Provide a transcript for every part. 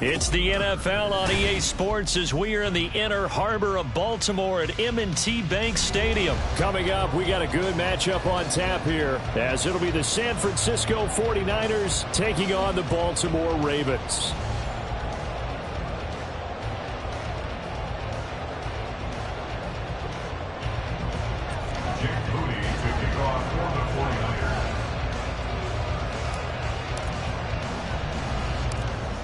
It's the NFL on EA Sports as we are in the inner harbor of Baltimore at M&T Bank Stadium. Coming up, we got a good matchup on tap here, as it'll be the San Francisco 49ers taking on the Baltimore Ravens.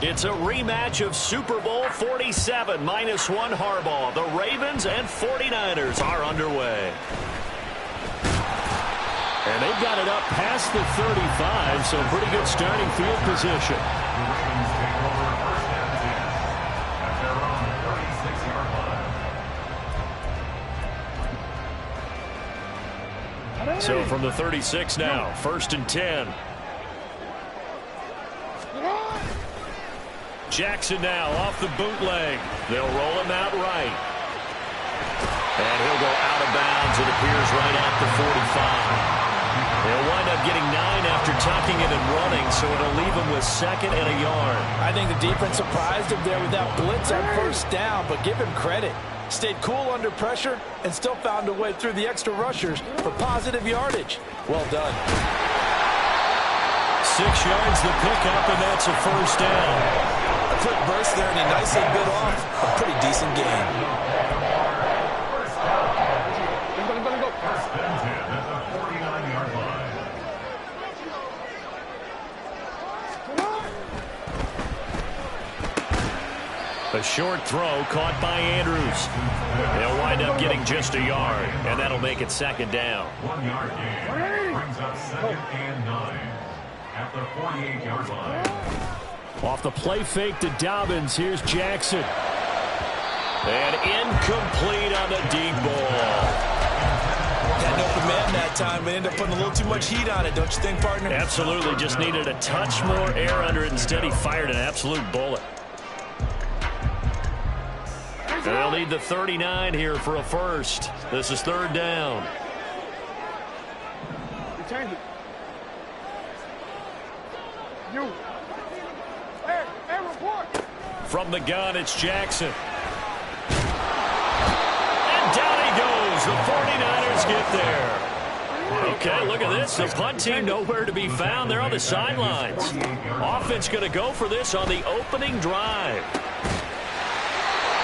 It's a rematch of Super Bowl 47 -1 Harbaugh. The Ravens and 49ers are underway. And they've got it up past the 35, so pretty good starting field position. So from the 36 now, 1st and 10. Jackson now off the bootleg. They'll roll him out right. And he'll go out of bounds, it appears, right at the 45. They'll wind up getting 9 after tucking it and running, so it'll leave him with 2nd and a yard. I think the defense surprised him there with that blitz on 1st down, but give him credit. Stayed cool under pressure and still found a way through the extra rushers for positive yardage. Well done. 6 yards the pickup, and that's a 1st down. A quick burst there, and he nicely bit off a pretty decent gain. A short throw caught by Andrews. They'll wind up getting just a yard, and that'll make it 2nd down. 1 yard gain brings up 2nd and 9 at the 48-yard line. Off the play fake to Dobbins, here's Jackson. And incomplete on the deep ball. Had no command that time, but ended up putting a little too much heat on it, don't you think, partner? Absolutely, just needed a touch more air under it. Instead, he fired an absolute bullet. They'll need the 39 here for a 1st. This is 3rd down. From the gun, it's Jackson. And down he goes. The 49ers get there. Okay, look at this. The punt team nowhere to be found. They're on the sidelines. Offense going to go for this on the opening drive.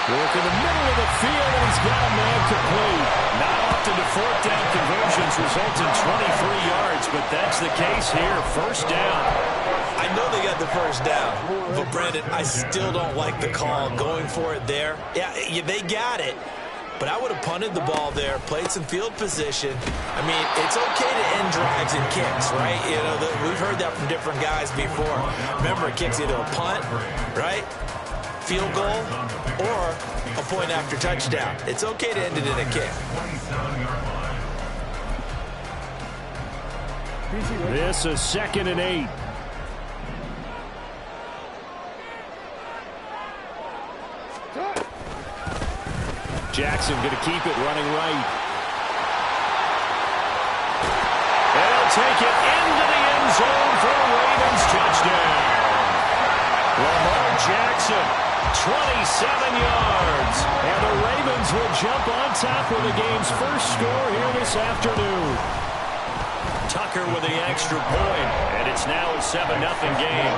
Work in the middle of the field, and he's got a man complete. Not often do 4th down conversions result in 23 yards, but that's the case here. 1st down. I know they got the 1st down, but Brandon, I still don't like the call going for it there. Yeah, they got it, but I would have punted the ball there, played some field position. I mean, it's okay to end drives and kicks, right? You know, we've heard that from different guys before. Remember, kicks either a punt, right, field goal, or a point after touchdown. It's okay to end it in a kick. This is 2nd and 8. Jackson going to keep it running right. And he'll take it into the end zone for a Ravens touchdown. Lamar Jackson, 27 yards. And the Ravens will jump on top with the game's 1st score here this afternoon. Tucker with the extra point, and it's now a 7-0 game.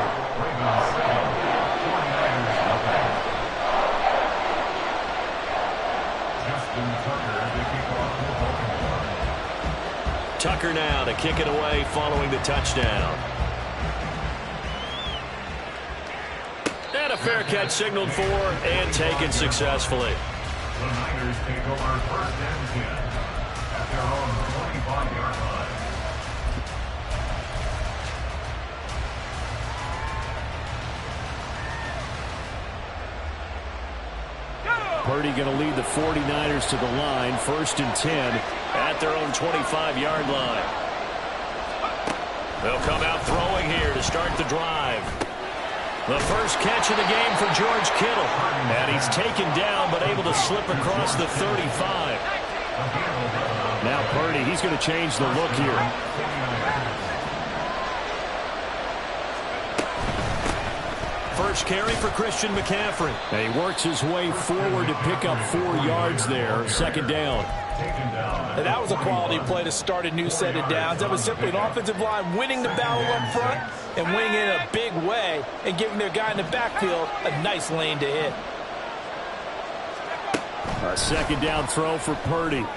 Tucker now to kick it away following the touchdown. And a fair catch signaled for and taken successfully. The Niners take over 1st and 10 at their own 25-yard line. Purdy going to lead the 49ers to the line, 1st and 10 at their own 25-yard line. They'll come out throwing here to start the drive. The first catch of the game for George Kittle. And he's taken down but able to slip across the 35. Now Purdy, he's going to change the look here. first carry for Christian McCaffrey. And he works his way forward to pick up 4 yards there. Second down. And that was a quality play to start a new set of downs. That was simply an offensive line winning the battle up front and winning it in a big way and giving their guy in the backfield a nice lane to hit. A second down throw for Purdy.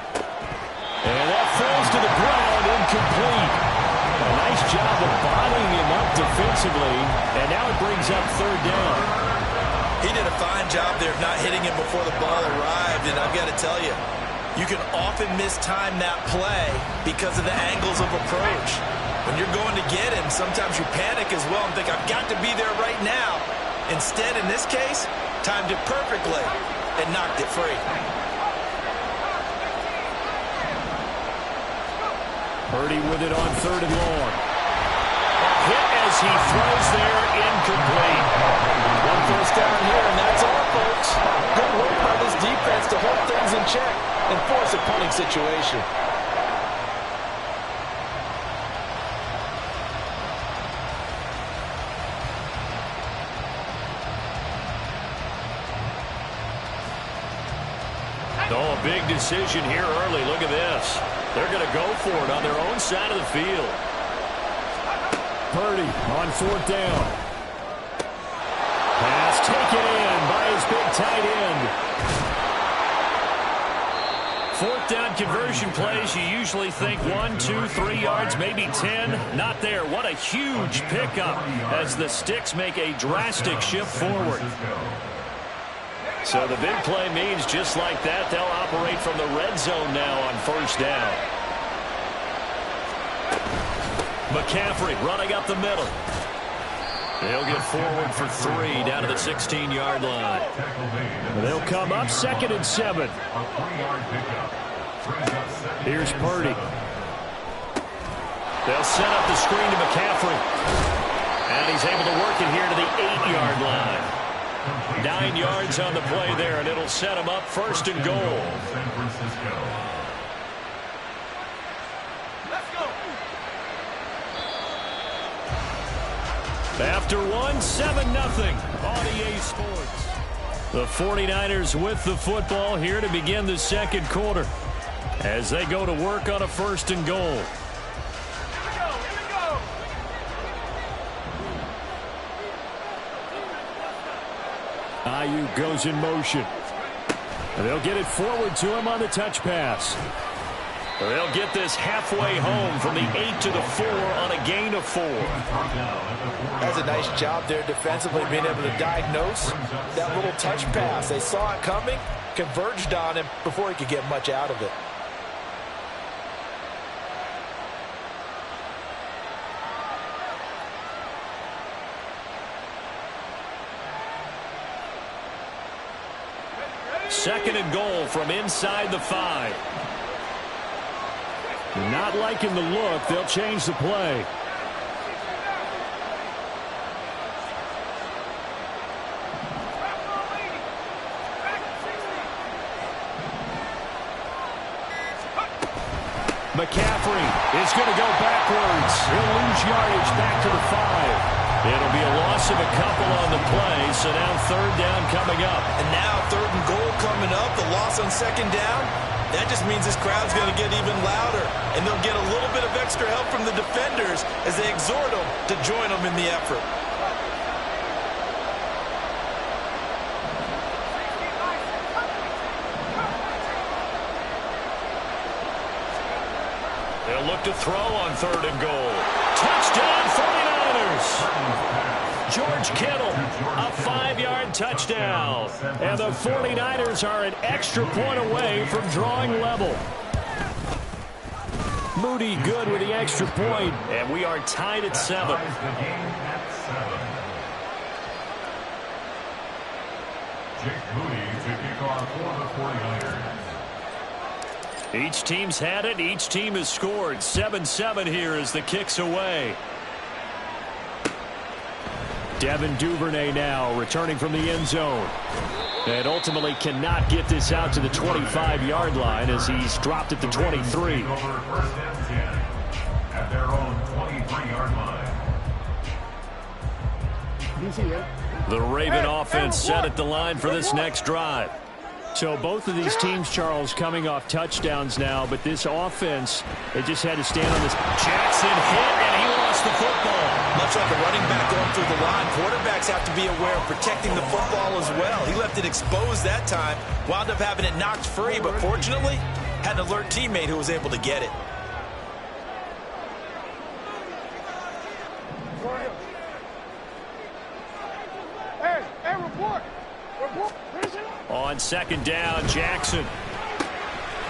And that falls to the ground, incomplete. A nice job of bottling him up defensively, and now it brings up third down. He did a fine job there of not hitting him before the ball arrived, and I've got to tell you, you can often mistime that play because of the angles of approach. When you're going to get him, sometimes you panic as well and think, I've got to be there right now. Instead, in this case, timed it perfectly and knocked it free. Purdy with it on third and long. Hit as he throws there, incomplete. One first down here, and that's all, folks. Good work by this defense to hold things in check and force a punting situation. Oh, a big decision here early. Look at this. They're going to go for it on their own side of the field. Purdy on fourth down. Pass taken in by his big tight end. Fourth down conversion plays, you usually think 1, 2, 3 yards, maybe 10. Not there. What a huge pickup as the Sticks make a drastic shift forward. So the big play means just like that, they'll operate from the red zone now on first down. McCaffrey running up the middle. They'll get forward for 3 down to the 16-yard line. They'll come up 2nd and 7. Here's Purdy. They'll set up the screen to McCaffrey. And he's able to work it here to the 8-yard line. 9 yards on the play there, and it'll set him up first and goal. After 1, 7-0 on EA Sports. The 49ers with the football here to begin the second quarter as they go to work on a first and goal. Ayuk goes in motion. They'll get it forward to him on the touch pass. They'll get this halfway home from the 8 to the 4 on a gain of 4. That's a nice job there defensively, being able to diagnose that little touch pass. They saw it coming, converged on him before he could get much out of it. Second and goal from inside the 5. Not liking the look. They'll change the play. McCaffrey is going to go backwards. He'll lose yardage back to the 5. It'll be a loss of a couple on the play, so now third down coming up. And now third and goal coming up, the loss on second down. That just means this crowd's going to get even louder, and they'll get a little bit of extra help from the defenders as they exhort them to join them in the effort. They'll look to throw on third and goal. Touchdown 49ers! George Kittle, a 5-yard touchdown. And the 49ers are an extra point away from drawing level. Moody good with the extra point, and we are tied at 7. Jake Moody to kick off for the 49ers. Each team's had it. Each team has scored. 7-7 here as the kick's away. Devin Duvernay now returning from the end zone. And ultimately cannot get this out to the 25-yard line as he's dropped at the 23. First and 10 at their own 23-yard line. The Raven offense set at the line for this next drive. So both of these teams, Charles, coming off touchdowns now, but this offense, they just had to stand on this. Jackson hit, and he lost the football. Much like a running back going through the line, quarterbacks have to be aware of protecting the football as well. He left it exposed that time, wound up having it knocked free, but fortunately, had an alert teammate who was able to get it. Hey, report. On second down, Jackson.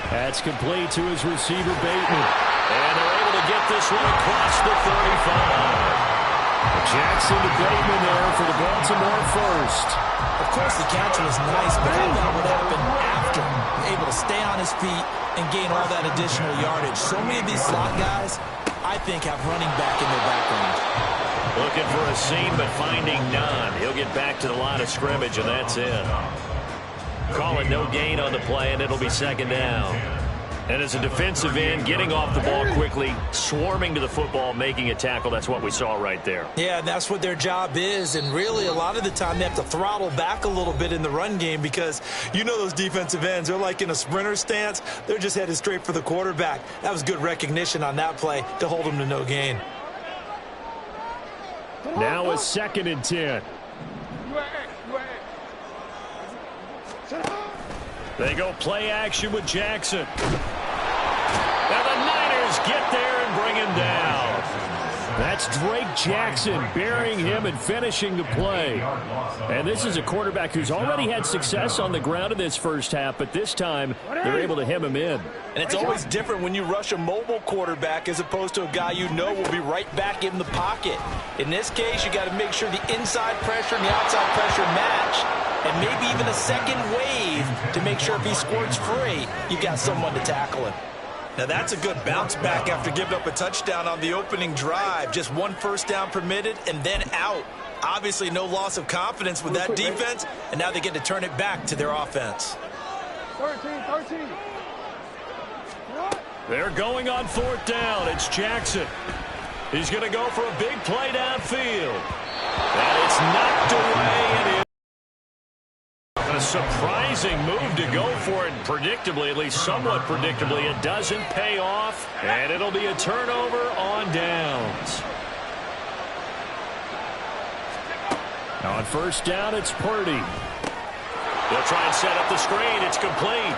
That's complete to his receiver, Bateman. And they're able to get this one across the 35. Jackson to Bateman there for the Baltimore first. Of course, the catch was nice, but how about what happened after? Able to stay on his feet and gain all that additional yardage. So many of these slot guys, I think, have running back in their background. Looking for a seam, but finding none. He'll get back to the line of scrimmage, and that's it. Call it no gain on the play, and it'll be second down. And as a defensive end, getting off the ball quickly, swarming to the football, making a tackle, that's what we saw right there. Yeah, that's what their job is, and really a lot of the time they have to throttle back a little bit in the run game because you know those defensive ends, they're like in a sprinter stance. They're just headed straight for the quarterback. That was good recognition on that play to hold them to no gain. Now a 2nd and 10. They go play action with Jackson. And the Niners get there and bring him down. That's Drake Jackson burying him and finishing the play. And this is a quarterback who's already had success on the ground in this first half, but this time they're able to hem him in. And it's always different when you rush a mobile quarterback as opposed to a guy you know will be right back in the pocket. In this case, you got to make sure the inside pressure and the outside pressure match, and maybe even a second wave to make sure if he squirts free, you got someone to tackle him. Now that's a good bounce back after giving up a touchdown on the opening drive. Just one first down permitted and then out. Obviously no loss of confidence with that defense, and now they get to turn it back to their offense. 13. They're going on 4th down. It's Jackson. He's going to go for a big play downfield. And it's knocked away, and a surprising move to go for it. Predictably, at least somewhat predictably, it doesn't pay off, and it'll be a turnover on downs. Now on 1st down, it's Purdy. They'll try and set up the screen. It's complete.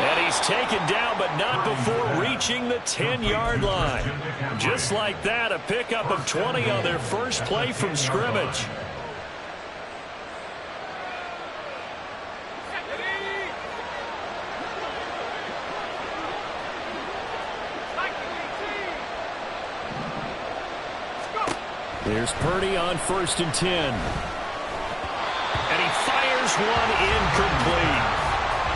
And he's taken down, but not before reaching the 10-yard line. Just like that, a pickup of 20 on their first play from scrimmage. There's Purdy on 1st and 10. And he fires one incomplete.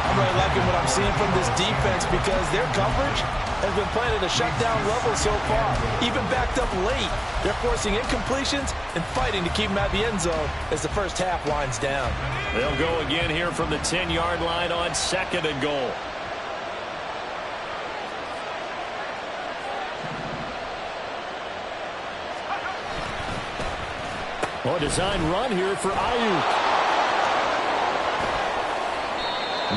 I'm really liking what I'm seeing from this defense because their coverage has been playing at a shutdown level so far. Even backed up late, they're forcing incompletions and fighting to keep them at the end zone as the first half winds down. They'll go again here from the 10-yard line on 2nd and goal. A design run here for Ayuk.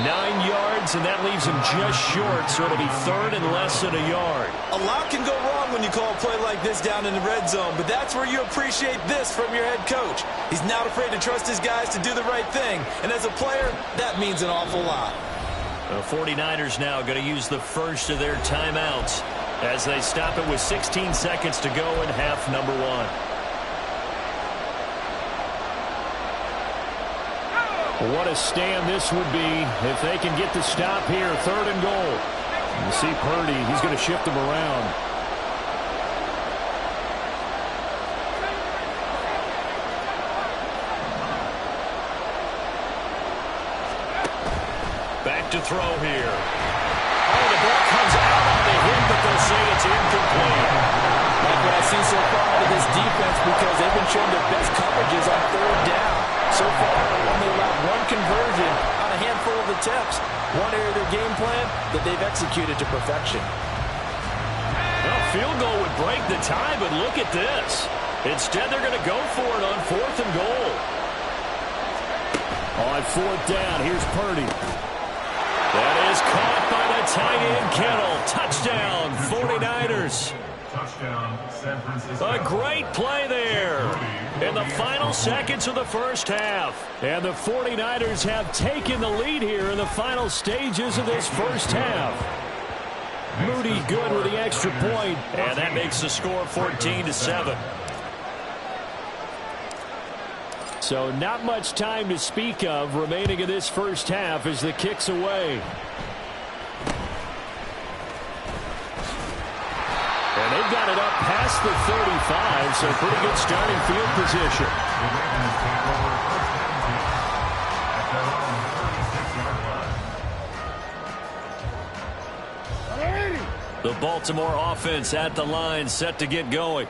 9 yards, and that leaves him just short, so it'll be 3rd and less than a yard. A lot can go wrong when you call a play like this down in the red zone, but that's where you appreciate this from your head coach. He's not afraid to trust his guys to do the right thing, and as a player, that means an awful lot. The 49ers now going to use the first of their timeouts as they stop it with 16 seconds to go in half number 1. What a stand this would be if they can get the stop here. 3rd and goal. You see Purdy, he's going to shift them around. Back to throw here. Oh, the ball comes out on the hit, but they'll say it's incomplete. Like what I see so far out of this defense because they've been showing their best coverages on 3rd down. So far, only allowed one conversion on a handful of attempts. One area of their game plan that they've executed to perfection. Well, field goal would break the tie, but look at this. Instead, they're going to go for it on 4th and goal. On 4th down, here's Purdy. That is caught by the tight end, Kittle. Touchdown, 49ers. Touchdown, San Francisco. A great play there in the final seconds of the first half. And the 49ers have taken the lead here in the final stages of this first half. Moody good with the extra point. And that makes the score 14-7. So not much time to speak of remaining in this first half as the kick's away. And they've got it up past the 35, so pretty good starting field position. The Baltimore offense at the line, set to get going.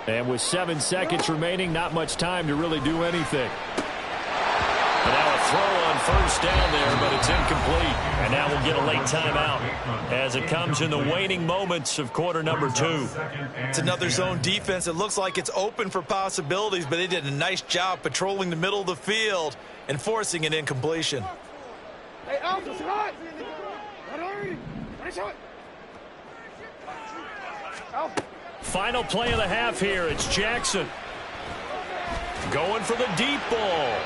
And with 7 seconds remaining, not much time to really do anything. And now a throw on first down there, but it's incomplete. And now we'll get a late timeout as it comes in the waning moments of quarter number 2. It's another zone defense. It looks like it's open for possibilities, but they did a nice job patrolling the middle of the field and forcing an incompletion. Hey, Alpha, Scott! Alpha. Final play of the half here. It's Jackson going for the deep ball.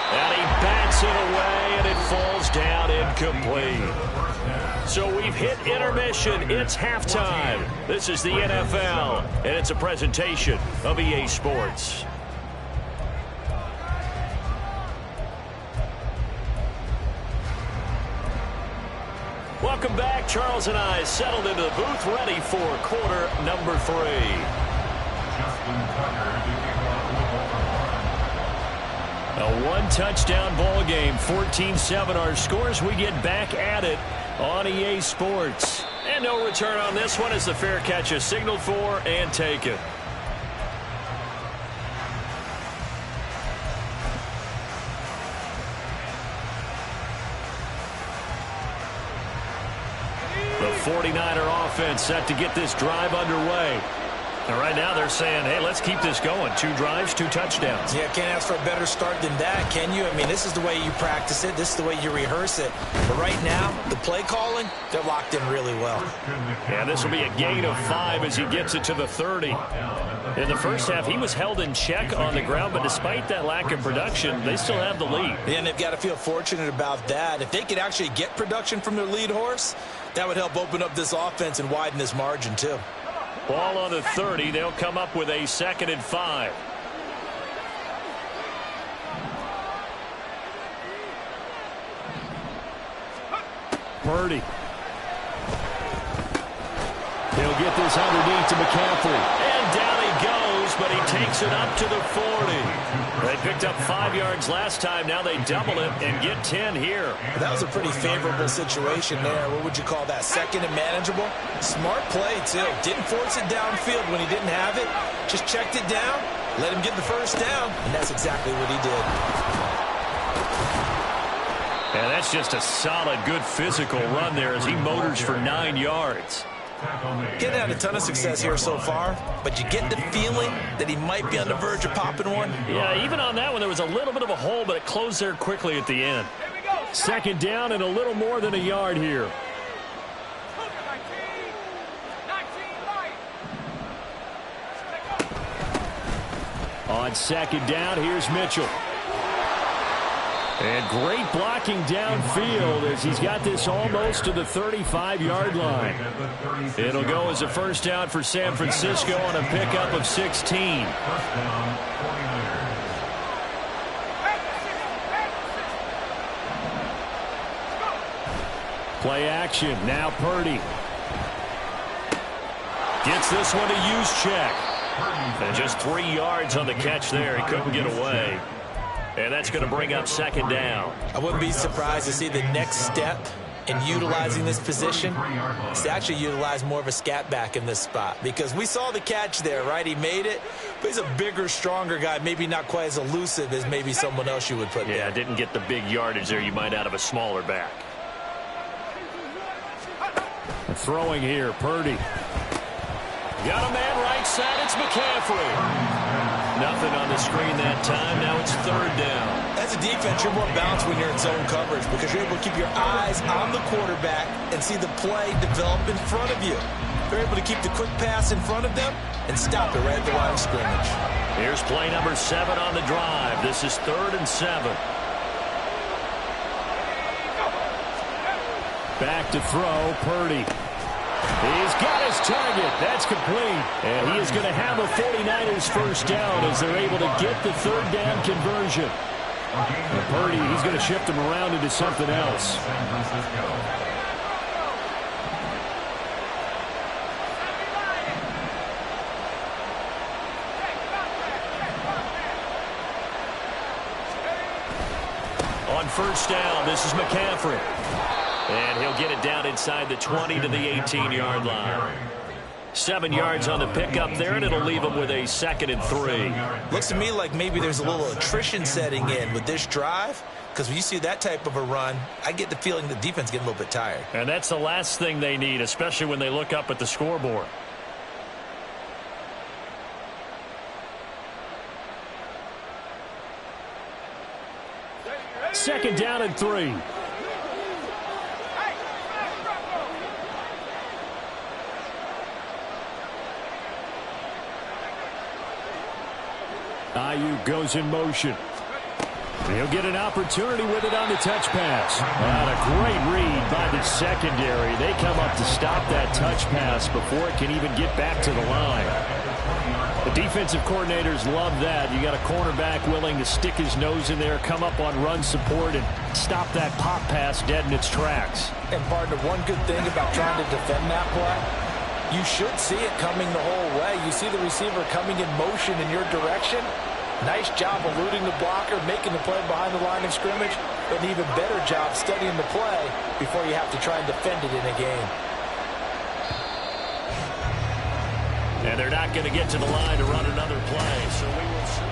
And he bats it away, and it falls down incomplete. So we've hit intermission. It's halftime. This is the NFL, and it's a presentation of EA Sports. Welcome back. Charles and I settled into the booth, ready for quarter number 3. A one-touchdown ball game, 14-7 our scores. We get back at it on EA Sports. And no return on this one as the fair catch is signaled for and taken. The 49er offense set to get this drive underway. And right now they're saying, hey, let's keep this going. 2 drives, 2 touchdowns. Yeah, can't ask for a better start than that, can you? I mean, this is the way you practice it. This is the way you rehearse it. But right now, the play calling, they're locked in really well. Yeah, this will be a gain of 5 as he gets it to the 30. In the first half, he was held in check on the ground, but despite that lack of production, they still have the lead. And they've got to feel fortunate about that. If they could actually get production from their lead horse, that would help open up this offense and widen this margin, too. Ball on the 30. They'll come up with a 2nd and 5. Purdy. He'll get this underneath to McCaffrey. And down he goes, but he takes it up to the 40. They picked up 5 yards last time. Now they double it and get 10 here. That was a pretty favorable situation there. What would you call that? 2nd and manageable? Smart play, too. Didn't force it downfield when he didn't have it. Just checked it down, let him get the first down, and that's exactly what he did. And that's just a solid, good physical run there as he motors for 9 yards. Getting had a ton of success here so far, but you get the feeling that he might be on the verge of popping one. Yeah, even on that one, there was a little bit of a hole, but it closed there quickly at the end. 2nd down and a little more than a yard here. On 2nd down, here's Mitchell. And great blocking downfield as he's got this almost to the 35-yard line. It'll go as a first down for San Francisco on a pickup of 16. Play action. Now Purdy. Gets this one to use check. And just 3 yards on the catch there. He couldn't get away. And that's going to bring up 2nd down. I wouldn't be surprised to see the next step in utilizing this position is to actually utilize more of a scat back in this spot. Because we saw the catch there, right? He made it, but he's a bigger, stronger guy, maybe not quite as elusive as maybe someone else you would put there. Yeah, didn't get the big yardage there you might out of a smaller back. Throwing here, Purdy. Got a man right takes that. It's McCaffrey. Nothing on the screen that time. Now it's third down. As a defense, you're more balanced when you're in zone coverage because you're able to keep your eyes on the quarterback and see the play develop in front of you. They're able to keep the quick pass in front of them and stop it right at the line of scrimmage. Here's play number 7 on the drive. This is 3rd and 7. Back to throw, Purdy. He's got his target. That's complete. And he is going to have a 49ers first down as they're able to get the third down conversion. And Purdy, he's going to shift him around into something else. On first down, this is McCaffrey. And he'll get it down inside the 20 to the 18-yard line. 7 yards on the pickup there, and it'll leave him with a 2nd and 3. Looks to me like maybe there's a little attrition setting in with this drive, because when you see that type of a run, I get the feeling the defense getting a little bit tired. And that's the last thing they need, especially when they look up at the scoreboard. Second down and 3. Ayuk goes in motion. He'll get an opportunity with it on the touch pass. And a great read by the secondary. They come up to stop that touch pass before it can even get back to the line. The defensive coordinators love that. You got a cornerback willing to stick his nose in there, come up on run support, and stop that pop pass dead in its tracks. And, partner, one good thing about trying to defend that play, you should see it coming the whole way. You see the receiver coming in motion in your direction. Nice job eluding the blocker, making the play behind the line of scrimmage, but an even better job studying the play before you have to try and defend it in a game. And they're not going to get to the line to run another play, so we will see.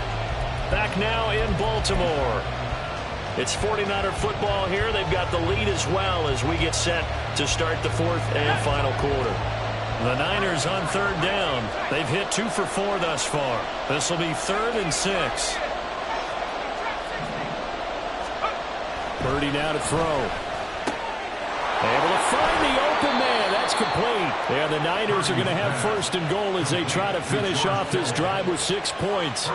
Back now in Baltimore. It's 49er football here. They've got the lead as well as we get set to start the 4th and final quarter. The Niners on third down. They've hit 2 for 4 thus far. This will be 3rd and 6. Purdy now to throw. Able to find the open man. That's complete. And the Niners are going to have 1st and goal as they try to finish off this drive with 6 points.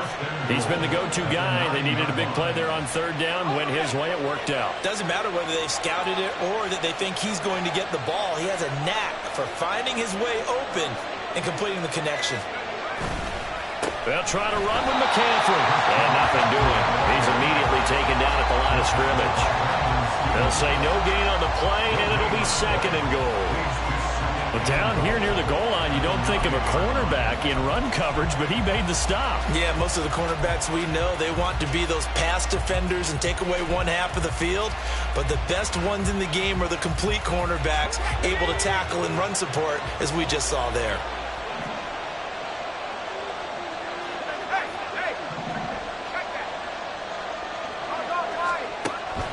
He's been the go-to guy. They needed a big play there on third down. Went his way. It worked out. Doesn't matter whether they've scouted it or that they think he's going to get the ball. He has a knack for finding his way open and completing the connection. They'll try to run with McCaffrey. And nothing doing. He's immediately taken down at the line of scrimmage. They'll say no gain on the play, and it'll be 2nd and goal. But down here near the goal line, you don't think of a cornerback in run coverage, but he made the stop. Yeah, most of the cornerbacks we know, they want to be those pass defenders and take away one half of the field. But the best ones in the game are the complete cornerbacks, able to tackle and run support, as we just saw there.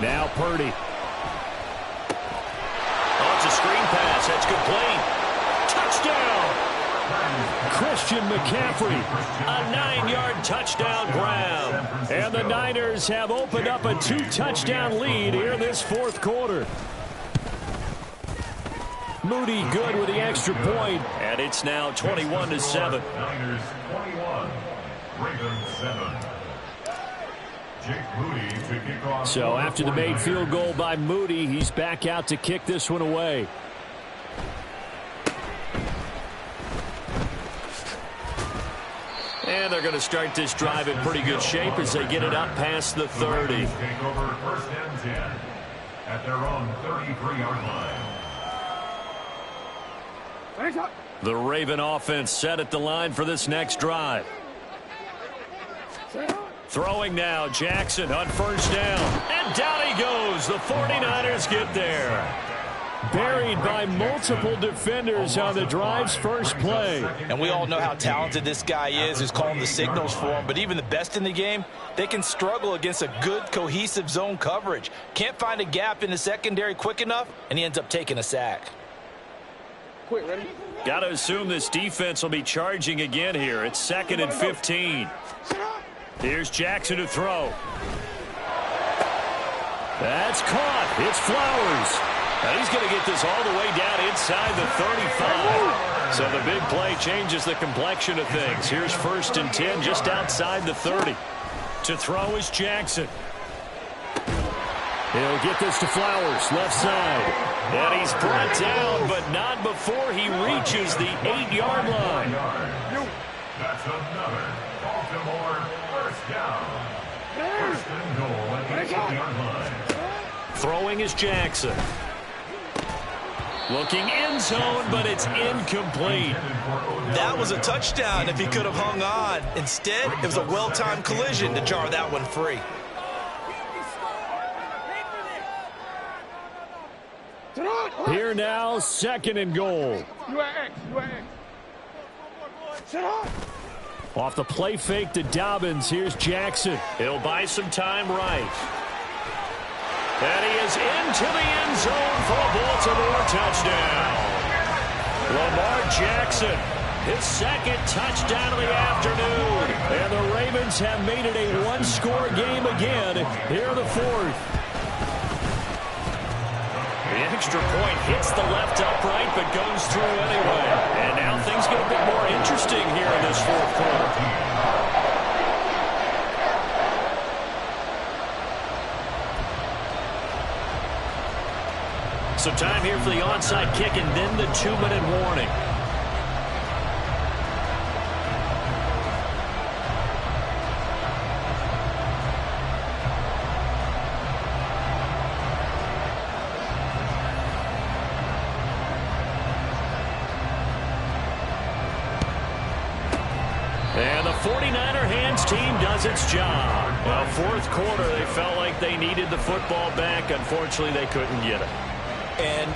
Now Purdy. Oh, it's a screen pass. That's complete. Touchdown. Christian McCaffrey. A 9-yard touchdown grab. And the Niners have opened up a 2-touchdown lead here in this 4th quarter. Moody good with the extra point. And it's now 21-7. Niners 21, Ravens 7. So after the made field goal by Moody, he's back out to kick this one away. And they're going to start this drive in pretty good shape as they get it up past the 30. Take over 1st and 10 at their own 33-yard line. The Raven offense set at the line for this next drive. Throwing now, Jackson on first down. And down he goes. The 49ers get there. Buried by multiple defenders on the drive's first play. And we all know how talented this guy is who's calling the signals for him. But even the best in the game, they can struggle against a good, cohesive zone coverage. Can't find a gap in the secondary quick enough, and he ends up taking a sack. Quick, ready? Got to assume this defense will be charging again here. It's 2nd and 15. Here's Jackson to throw. That's caught. It's Flowers. Now he's going to get this all the way down inside the 35. So the big play changes the complexion of things. Here's 1st and 10 just outside the 30. To throw is Jackson. He'll get this to Flowers, left side. And he's brought down, but not before he reaches the 8-yard line. That's another Baltimore first down. First and goal at the 8-yard line. Throwing is Jackson. Looking end zone, but it's incomplete. That was a touchdown if he could have hung on. Instead, it was a well-timed collision to jar that one free. Here now, 2nd and goal. Off the play fake to Dobbins, here's Jackson. He'll buy some time right. And he is into the end zone for a Baltimore touchdown. Lamar Jackson, his 2nd touchdown of the afternoon. And the Ravens have made it a one-score game again here in the 4th. The extra point hits the left upright, but goes through anyway. And now things get a bit more interesting here in this 4th quarter. So time here for the onside kick and then the 2-minute warning. And the 49er hands team does its job. Well, 4th quarter, they felt like they needed the football back. Unfortunately, they couldn't get it. And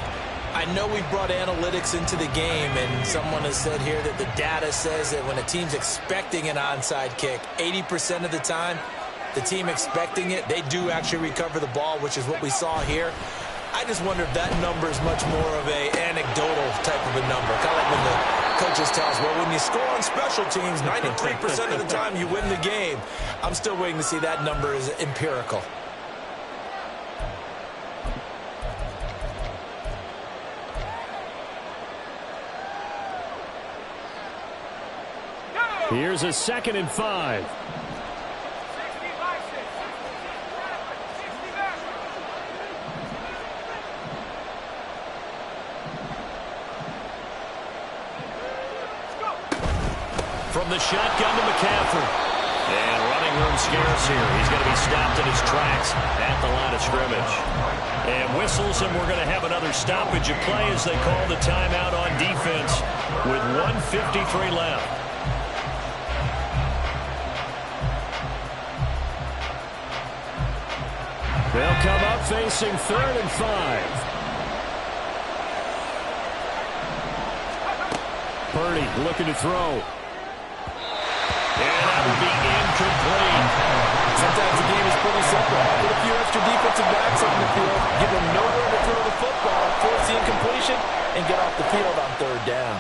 I know we brought analytics into the game, and someone has said here that the data says that when a team's expecting an onside kick, 80% of the time, the team expecting it, they do actually recover the ball, which is what we saw here. I just wonder if that number is much more of a anecdotal type of a number. Kind of like when the coaches tell us, well, when you score on special teams, 93% of the time you win the game. I'm still waiting to see that number is empirical. Here's a 2nd and 5. From the shotgun to McCaffrey. And running room scarce here. He's going to be stopped in his tracks at the line of scrimmage. And whistles, and we're going to have another stoppage of play as they call the timeout on defense with 1:53 left. They'll come up facing 3rd and 5. Purdy looking to throw. And that will be incomplete. Sometimes the game is pretty simple. Put a few extra defensive backs on the field, give them nowhere to throw the football, force the incompletion, and get off the field on 3rd down.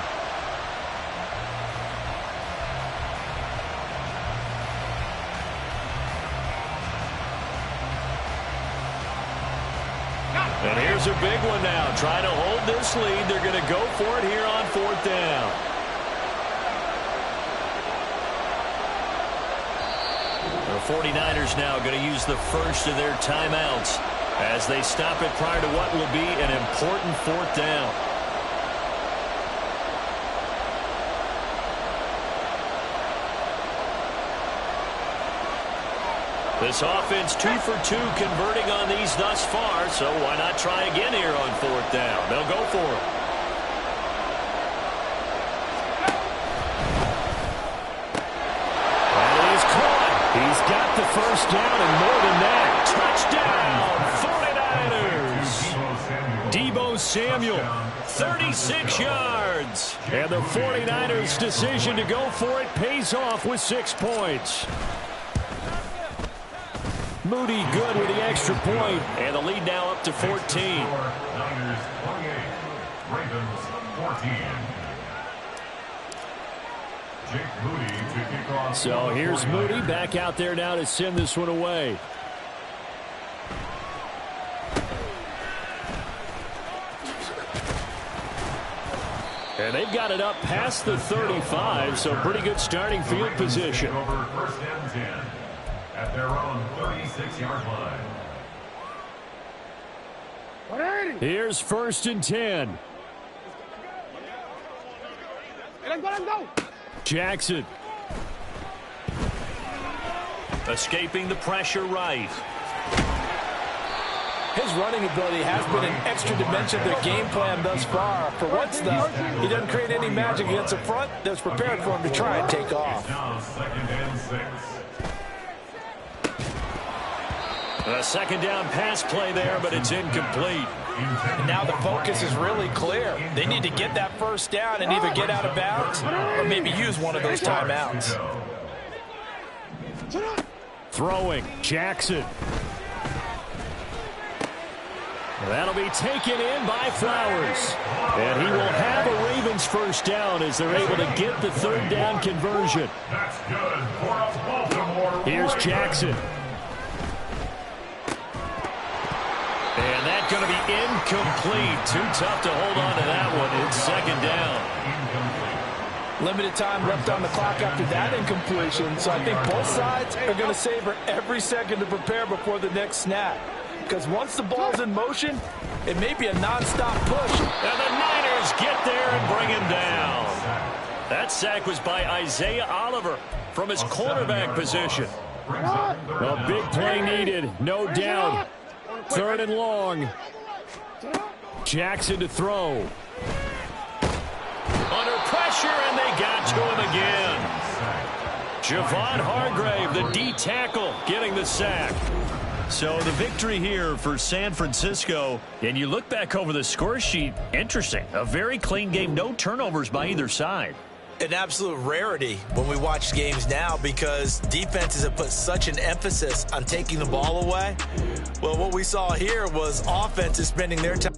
And here's a big one now. Trying to hold this lead. They're going to go for it here on 4th down. The 49ers now going to use the first of their timeouts as they stop it prior to what will be an important 4th down. This offense 2 for 2 converting on these thus far, so why not try again here on 4th down? They'll go for it. And he's caught. He's got the first down and more than that. Touchdown, 49ers. Deebo Samuel, 36 yards. And the 49ers' decision to go for it pays off with 6 points. Moody good with the extra point, and the lead now up to 14. Niners 28, Ravens 14. So here's Moody back out there now to send this one away. And they've got it up past the 35, so pretty good starting field position. First and 10 at their own 36-yard line. Here's 1st and 10. Let's go. Jackson. Escaping the pressure right. His running ability has been an extra dimension of their game plan thus far. For once, though, he doesn't create any magic against the front that's prepared for him to try and take off. Now 2nd and 6. A second down pass play there, but it's incomplete. And now the focus is really clear. They need to get that first down and either get out of bounds or maybe use one of those timeouts. Throwing, Jackson. That'll be taken in by Flowers. And he will have a Ravens first down as they're able to get the 3rd down conversion. That's good for a Baltimore. Here's Jackson. And that's going to be incomplete. Too tough to hold on to that one. It's 2nd down. Limited time left on the clock after that incompletion, so I think both sides are going to savor every second to prepare before the next snap. Because once the ball's in motion, it may be a nonstop push. And the Niners get there and bring him down. That sack was by Isaiah Oliver from his cornerback position. A big play needed, no doubt. 3rd and long. Jackson to throw. Under pressure, and they got to him again. Javon Hargrave, the D tackle, getting the sack. So the victory here for San Francisco. And you look back over the score sheet, interesting. A very clean game, no turnovers by either side. An absolute rarity when we watch games now because defenses have put such an emphasis on taking the ball away. Well, what we saw here was offenses spending their time